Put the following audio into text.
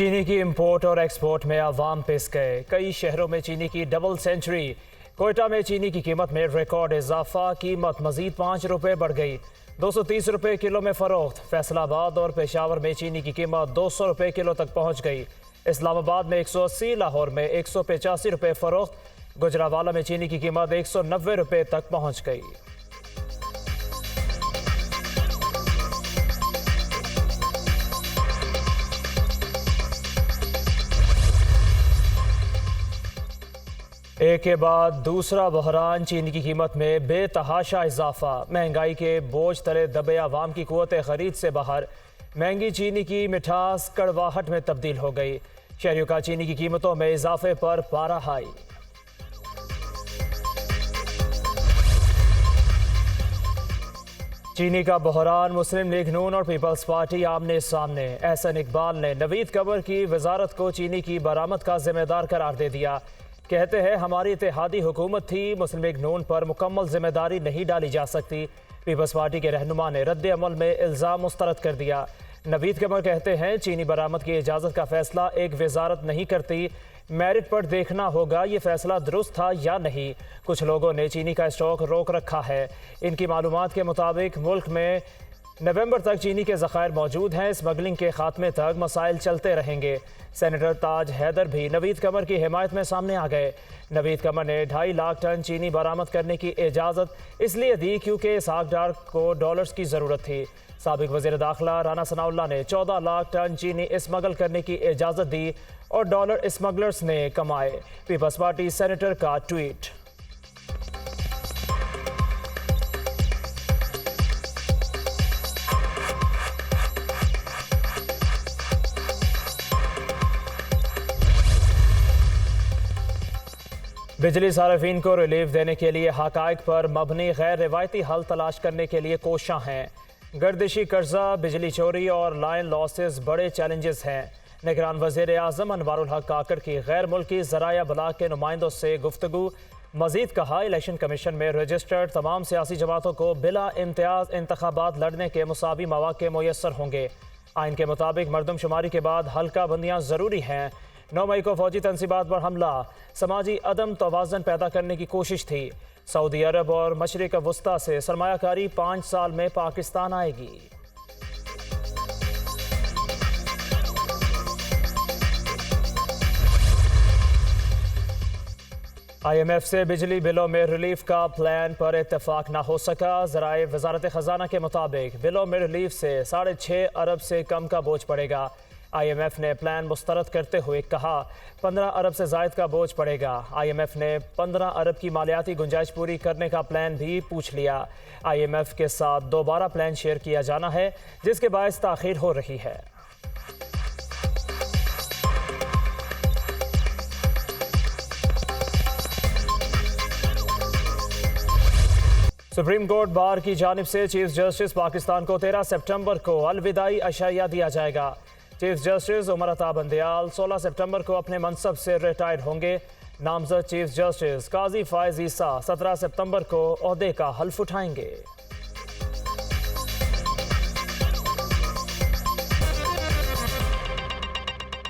चीनी की इंपोर्ट और एक्सपोर्ट में अवाम पिस गए। कई शहरों में चीनी की डबल सेंचुरी। कोयटा में चीनी की कीमत में रिकॉर्ड इजाफा, कीमत मजीद 5 रुपये बढ़ गई, 230 रुपये किलो में फरोख्त। फैसलाबाद और पेशावर में चीनी की कीमत 200 रुपये किलो तक पहुंच गई। इस्लामाबाद में 180, लाहौर में 185 रुपये फरोख्त। गुजरावाला में चीनी की कीमत 190 रुपये तक पहुंच गई। एक के बाद दूसरा बहरान, चीनी की कीमत में बेतहाशा इजाफा। महंगाई के बोझ तले दबे आवाम की कुव्वत खरीद से बाहर। महंगी चीनी की मिठास कड़वाहट में तब्दील हो गई। शहरियों का चीनी की कीमतों में इजाफे पर पारा हाई। चीनी का बहरान, मुस्लिम लीग नून और पीपल्स पार्टी आमने सामने। एहसन इकबाल ने नवीद कमर की वजारत को चीनी की बरामद का जिम्मेदार करार दे दिया। कहते हैं हमारी इत्तेहादी हुकूमत थी, मुस्लिम लीग नून पर मुकम्मल जिम्मेदारी नहीं डाली जा सकती। पीपल्स पार्टी के रहनुमा ने रद्द अमल में इल्ज़ाम मुस्तरद कर दिया। नवीद कमर कहते हैं चीनी बरामद की इजाज़त का फैसला एक वजारत नहीं करती, मेरिट पर देखना होगा ये फैसला दुरुस्त था या नहीं। कुछ लोगों ने चीनी का स्टॉक रोक रखा है। इनकी मालूमात के मुताबिक मुल्क में नवंबर तक चीनी के ज़खायर मौजूद हैं। स्मगलिंग के खात्मे तक मसाइल चलते रहेंगे। सेनेटर ताज हैदर भी नवीद कमर की हिमायत में सामने आ गए। नवीद कमर ने 2.5 लाख टन चीनी बरामद करने की इजाज़त इसलिए दी क्योंकि इसहाक डार को डॉलर्स की ज़रूरत थी। साबिक वज़ीर दाखिला राना सनाउल्लाह ने 14 लाख टन चीनी स्मगल करने की इजाज़त दी और डॉलर स्मगलर्स ने कमाए। पीपल्स पार्टी सेनेटर का ट्वीट। बिजली सार्फिन को रिलीफ देने के लिए हक़ाइक़ पर मबनी गैर रिवायती हल तलाश करने के लिए कोशां हैं। गर्दिशी कर्जा, बिजली चोरी और लाइन लॉसेस बड़े चैलेंजेस हैं। निगरान वज़ीर आज़म अनवारुल हक काकड़ की गैर मुल्की ज़राया बलाग के नुमाइंदों से गुफ्तगू। मज़ीद कहा इलेक्शन कमीशन में रजिस्टर्ड तमाम सियासी जमातों को बिला इम्तियाज़ इंतखाबात लड़ने के मुसावी मौक़े मुयस्सर होंगे। आइन के मुताबिक मरदमशुमारी के बाद हल्का बंदियाँ ज़रूरी हैं। 9 मई को फौजी तनसीबात पर हमला समाजी अदम तवाज़न पैदा करने की कोशिश थी। सऊदी अरब और मशरिक़ वस्ता से सरमायाकारी 5 साल में पाकिस्तान आएगी। IMF से बिजली बिलों में रिलीफ का प्लान पर इत्तेफाक न हो सका। ज़राए वजारत ख़जाना के मुताबिक बिलों में रिलीफ से 6.5 अरब से कम का बोझ पड़ेगा। IMF ने प्लान मुस्तरद करते हुए कहा 15 अरब से ज़ायद का बोझ पड़ेगा। IMF ने 15 अरब की मालियाती गुंजाइश पूरी करने का प्लान भी पूछ लिया। IMF के साथ दोबारा प्लान शेयर किया जाना है, जिसके बायस ताख़ीर हो रही है। सुप्रीम कोर्ट बार की जानिब से चीफ जस्टिस पाकिस्तान को 13 सितंबर को अलविदाई अशाइया दिया जाएगा। चीफ जस्टिस उमर अता बंदयाल 16 सितंबर को अपने मनसब से रिटायर्ड होंगे। नामजद चीफ जस्टिस काजी फायज ईसा 17 सितंबर को ओहदे का हल्फ उठाएंगे।